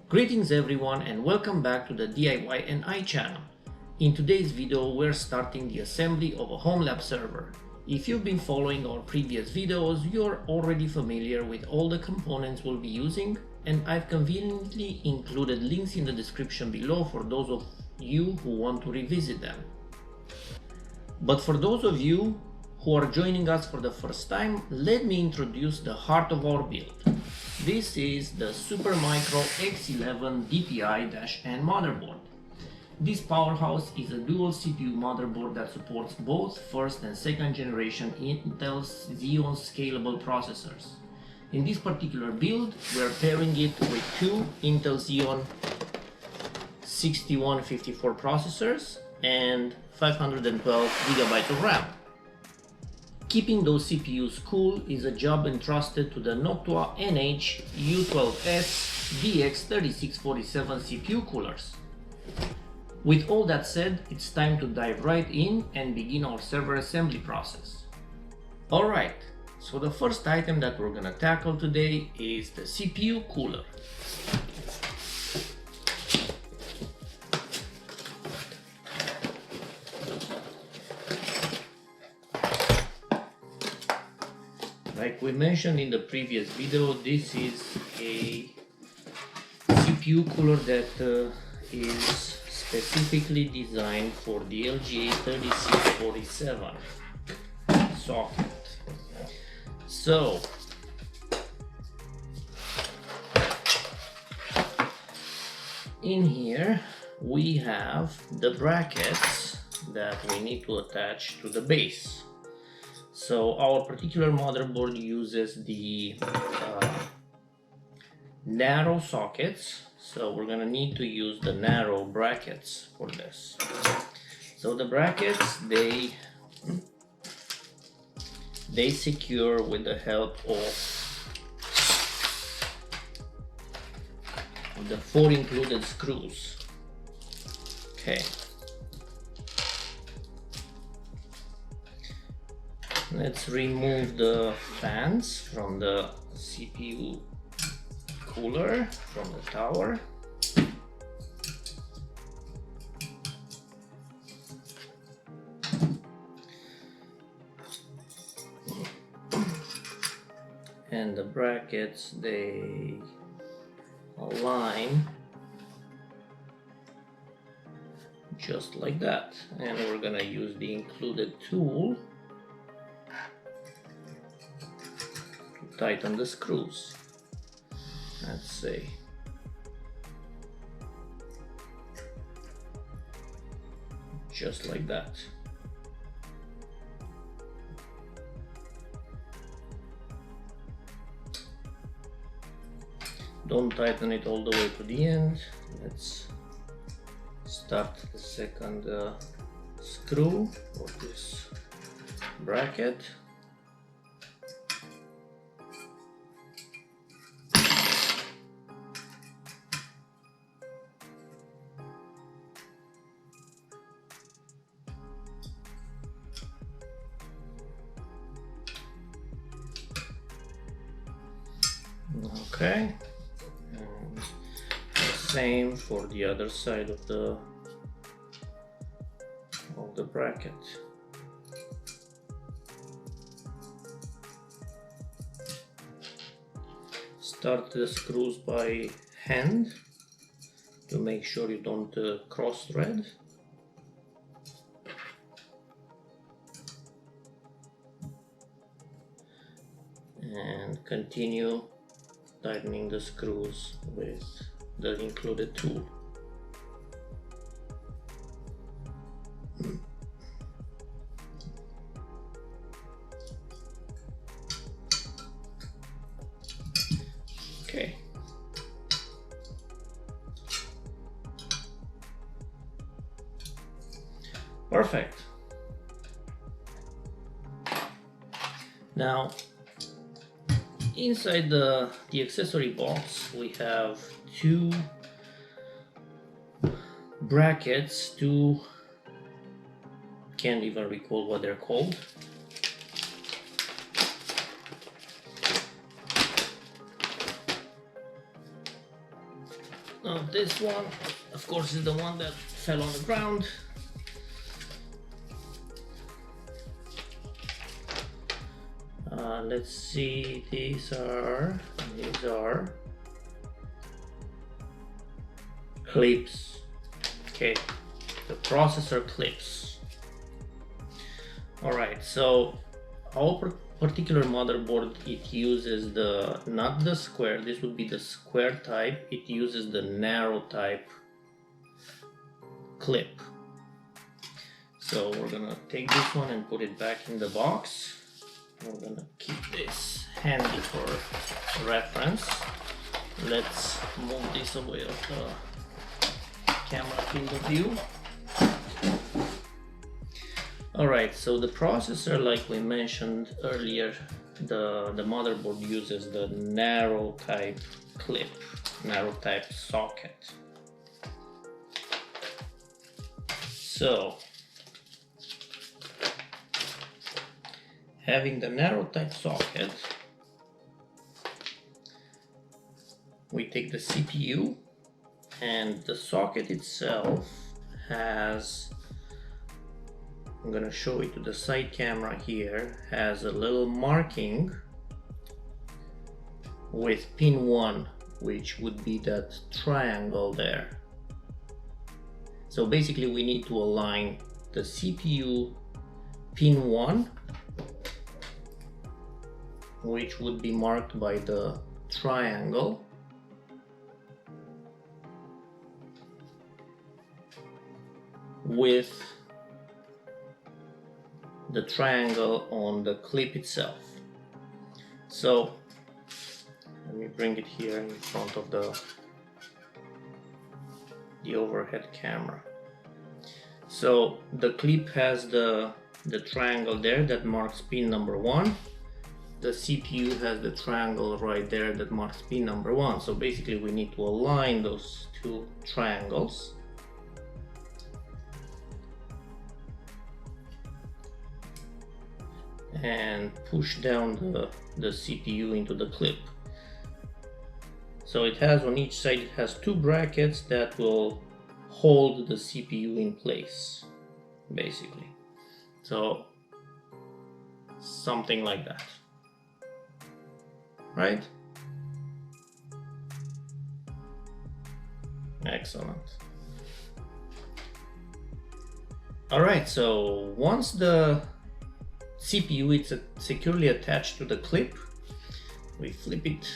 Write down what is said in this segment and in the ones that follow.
Greetings everyone and welcome back to the DIY and I channel. In today's video we're starting the assembly of a homelab server. If you've been following our previous videos, you're already familiar with all the components we'll be using, and I've conveniently included links in the description below for those of you who want to revisit them. But for those of you who are joining us for the first time, let me introduce the heart of our build. This is the Supermicro X11DPI-N motherboard. This powerhouse is a dual CPU motherboard that supports both first and second generation Intel Xeon scalable processors. In this particular build, we are pairing it with two Intel Xeon 6154 processors and 512 GB of RAM. Keeping those CPUs cool is a job entrusted to the Noctua NH-U12S DX3647 CPU coolers. With all that said, it's time to dive right in and begin our server assembly process. Alright, so the first item that we're gonna tackle today is the CPU cooler. Like we mentioned in the previous video, this is a CPU cooler that is specifically designed for the LGA3647 socket. So, in here we have the brackets that we need to attach to the base. So our particular motherboard uses the narrow sockets, so we're gonna need to use the narrow brackets for this. So the brackets, they secure with the help of the 4 included screws. Okay. Let's remove the fans from the CPU cooler from the tower. And the brackets, they align just like that. And we're gonna use the included tool tighten the screws. Let's see. Just like that. Don't tighten it all the way to the end. Let's start the second screw of this bracket. Okay, and the same for the other side of the bracket. Start the screws by hand to make sure you don't cross thread. And continue tightening the screws with the included tool. Okay. Perfect. Now, inside the accessory box we have two brackets, can't even recall what they're called. Not this one, of course, is the one that fell on the ground. Let's see, these are clips. Okay, the processor clips. Alright, so our particular motherboard, it uses not the square, this would be the square type, it uses the narrow type clip. So we're gonna take this one and put it back in the box. We're gonna keep this handy for reference. Let's move this away of the camera field of view. Alright, so the processor, like we mentioned earlier, the motherboard uses the narrow type clip, narrow type socket. So, having the narrow type socket, we take the CPU, and the socket itself has, I'm gonna show it to the side camera here, has a little marking with pin 1, which would be that triangle there. So basically we need to align the CPU pin 1, which would be marked by the triangle, with the triangle on the clip itself. So let me bring it here in front of the overhead camera. So the clip has the triangle there that marks pin number 1. The CPU has the triangle right there that marks pin number 1. So basically we need to align those two triangles. And push down the CPU into the clip. So it has, on each side, it has two brackets that will hold the CPU in place, basically. So something like that, right? Excellent. All right, so once the CPU is securely attached to the clip, we flip it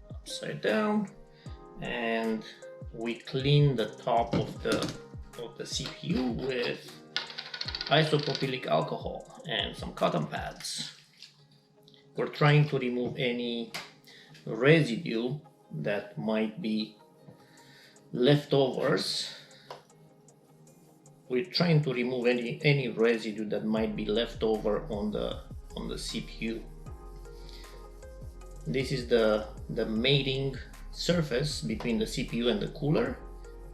upside down and we clean the top of the CPU with isopropylic alcohol and some cotton pads. We're trying to remove any residue that might be leftovers. We're trying to remove any residue that might be left over on the CPU. This is the mating surface between the CPU and the cooler,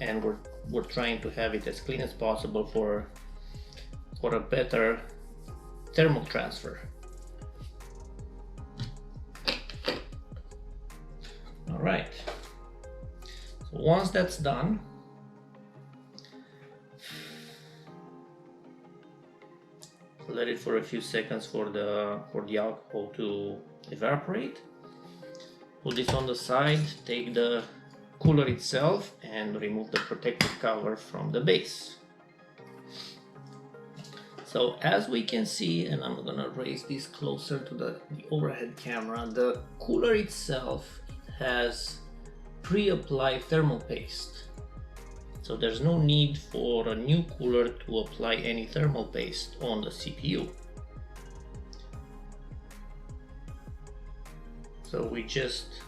and we're trying to have it as clean as possible for a better thermal transfer. All right. So once that's done, let it for a few seconds for the alcohol to evaporate. Put this on the side, take the cooler itself and remove the protective cover from the base. So as we can see, and I'm gonna raise this closer to the overhead camera, the cooler itself has pre-applied thermal paste. So there's no need for a new cooler to apply any thermal paste on the CPU. So we just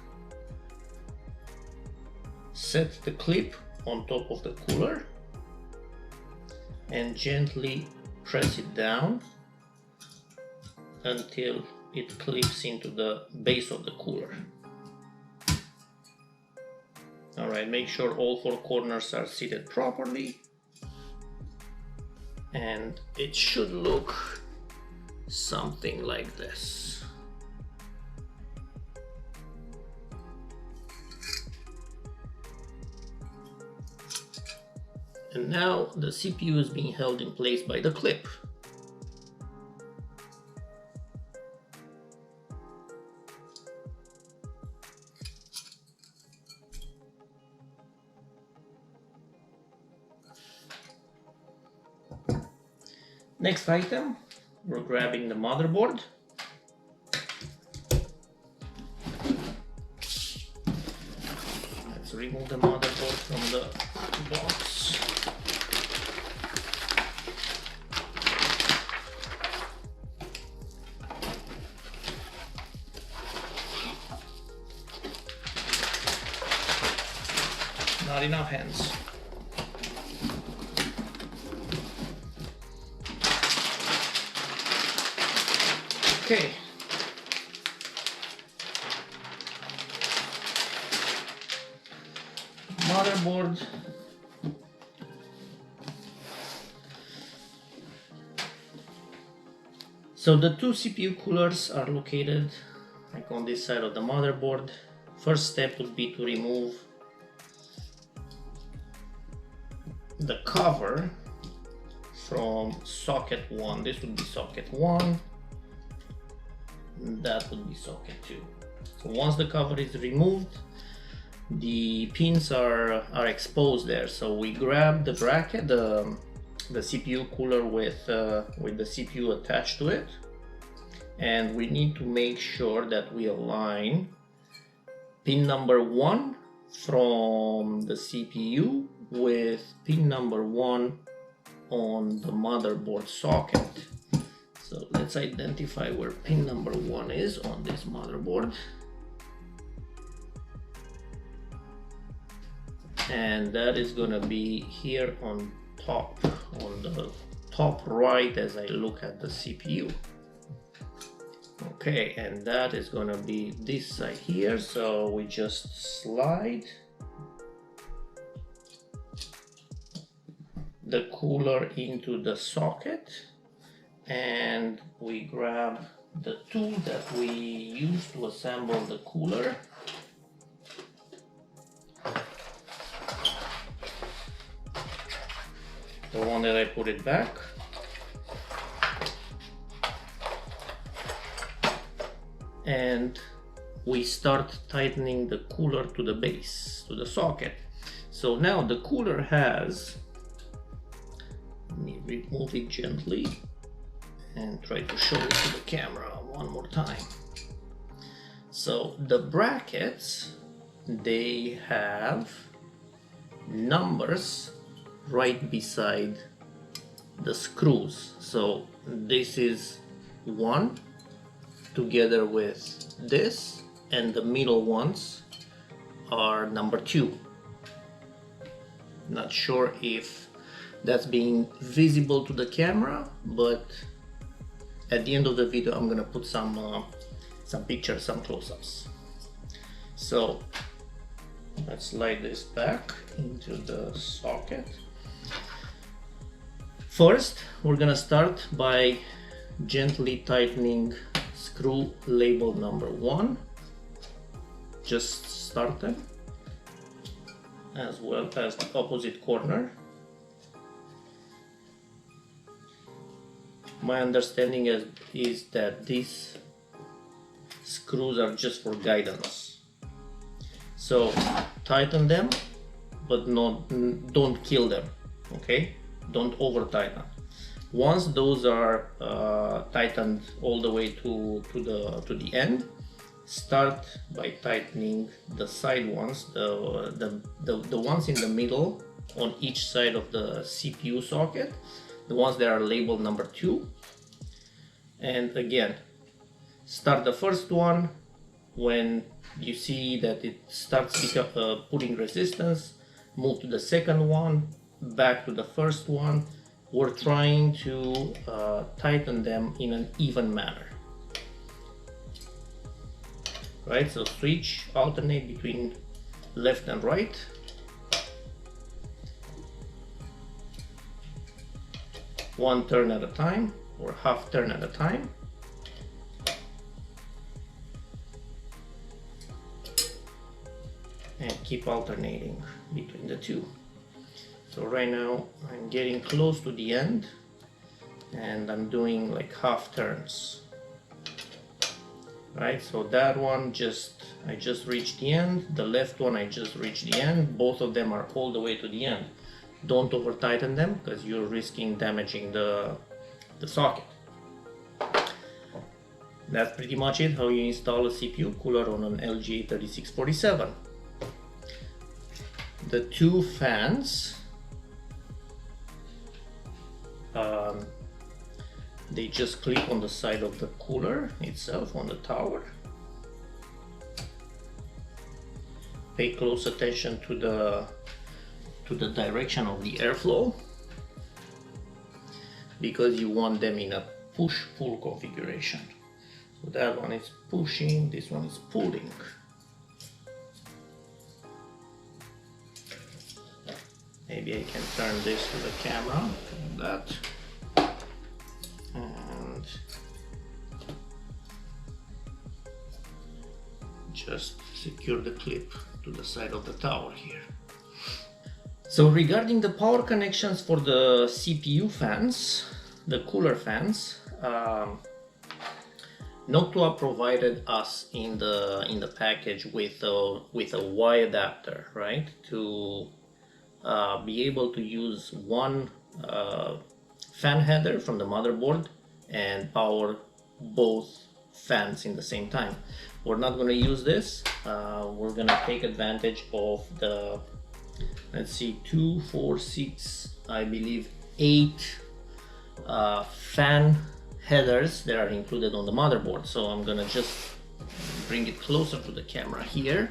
set the clip on top of the cooler and gently press it down until it clips into the base of the cooler. Alright, make sure all four corners are seated properly, and it should look something like this. And now the CPU is being held in place by the clip. Next item, we're grabbing the motherboard. Let's remove the motherboard from the box. Not enough hands. Okay. Motherboard. So the two CPU coolers are located like on this side of the motherboard. First step would be to remove the cover from socket 1. This would be socket 1. That would be socket 2. So once the cover is removed, the pins are exposed there. So we grab the bracket, the CPU cooler with the CPU attached to it, and we need to make sure that we align pin number 1 from the CPU with pin number 1 on the motherboard socket. So let's identify where pin number 1 is on this motherboard. And that is gonna be here on top, on the top right as I look at the CPU. Okay, and that is gonna be this side here. So we just slide the cooler into the socket, and we grab the tool that we use to assemble the cooler. The one that I put it back. And we start tightening the cooler to the base, to the socket. So now the cooler has, let me remove it gently and try to show it to the camera one more time. So the brackets, they have numbers right beside the screws. So this is 1 together with this, and the middle ones are number 2. Not sure if that's being visible to the camera, but at the end of the video I'm gonna put some pictures, some close-ups. So let's slide this back into the socket. First, we're gonna start by gently tightening screw label number 1. Just start them, as well as the opposite corner. My understanding is that these screws are just for guidance. So tighten them, but don't kill them, okay? Don't over tighten. Once those are tightened all the way to the end, start by tightening the side ones, the ones in the middle on each side of the CPU socket, the ones that are labeled number 2. And again, start the first one. When you see that it starts putting resistance, move to the second one, back to the first one. We're trying to tighten them in an even manner. Right, so switch, alternate between left and right. One turn at a time, or half turn at a time. And keep alternating between the two. So right now I'm getting close to the end and I'm doing like half turns. Right, so that one I just reached the end, the left one I just reached the end, both of them are all the way to the end. Don't over tighten them because you're risking damaging the socket. That's pretty much it, how you install a CPU cooler on an LG 3647. The two fans, they just clip on the side of the cooler itself, on the tower. Pay close attention to the direction of the airflow, because you want them in a push-pull configuration. So that one is pushing, this one is pulling. Maybe I can turn this to the camera, like that. And just secure the clip to the side of the tower here. So regarding the power connections for the CPU fans, the cooler fans, Noctua provided us in the package with a Y adapter, right, to be able to use one fan header from the motherboard and power both fans in the same time. We're not going to use this. We're going to take advantage of the, let's see, 2, 4, 6, I believe 8 fan headers that are included on the motherboard. So I'm gonna just bring it closer to the camera here.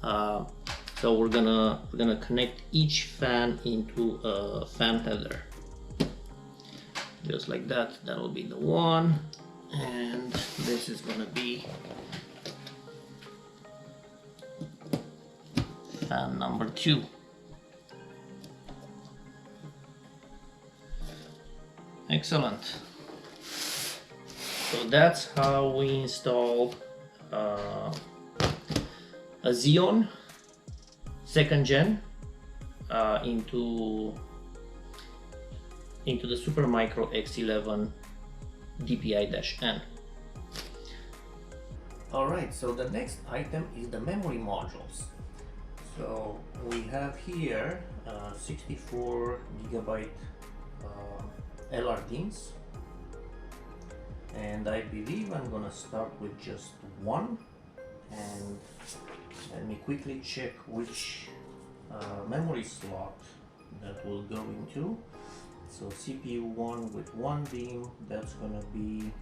So we're gonna connect each fan into a fan header, just like that. That will be the one, and this is gonna be fan number 2. Excellent. So that's how we install a Xeon 2nd gen into the Supermicro X11DPI-N. Alright, so the next item is the memory modules. So we have here 64 GB LRDIMMs, and I believe I'm gonna start with just one, and let me quickly check which memory slot that will go into. So CPU 1 with one DIMM, that's gonna be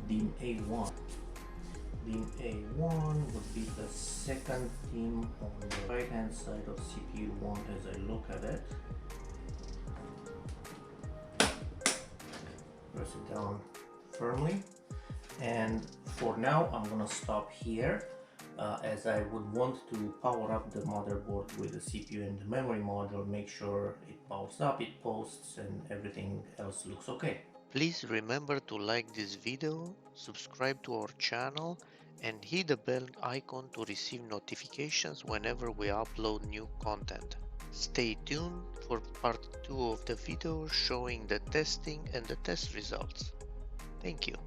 DIMM A1. DIMM A1 would be the second DIMM on the right hand side of CPU 1 as I look at it. Press it down firmly, and for now I'm gonna stop here, as I would want to power up the motherboard with the CPU and the memory module, make sure it powers up, it posts, and everything else looks okay. Please remember to like this video, subscribe to our channel, and hit the bell icon to receive notifications whenever we upload new content. Stay tuned for part 2 of the video showing the testing and the test results. Thank you.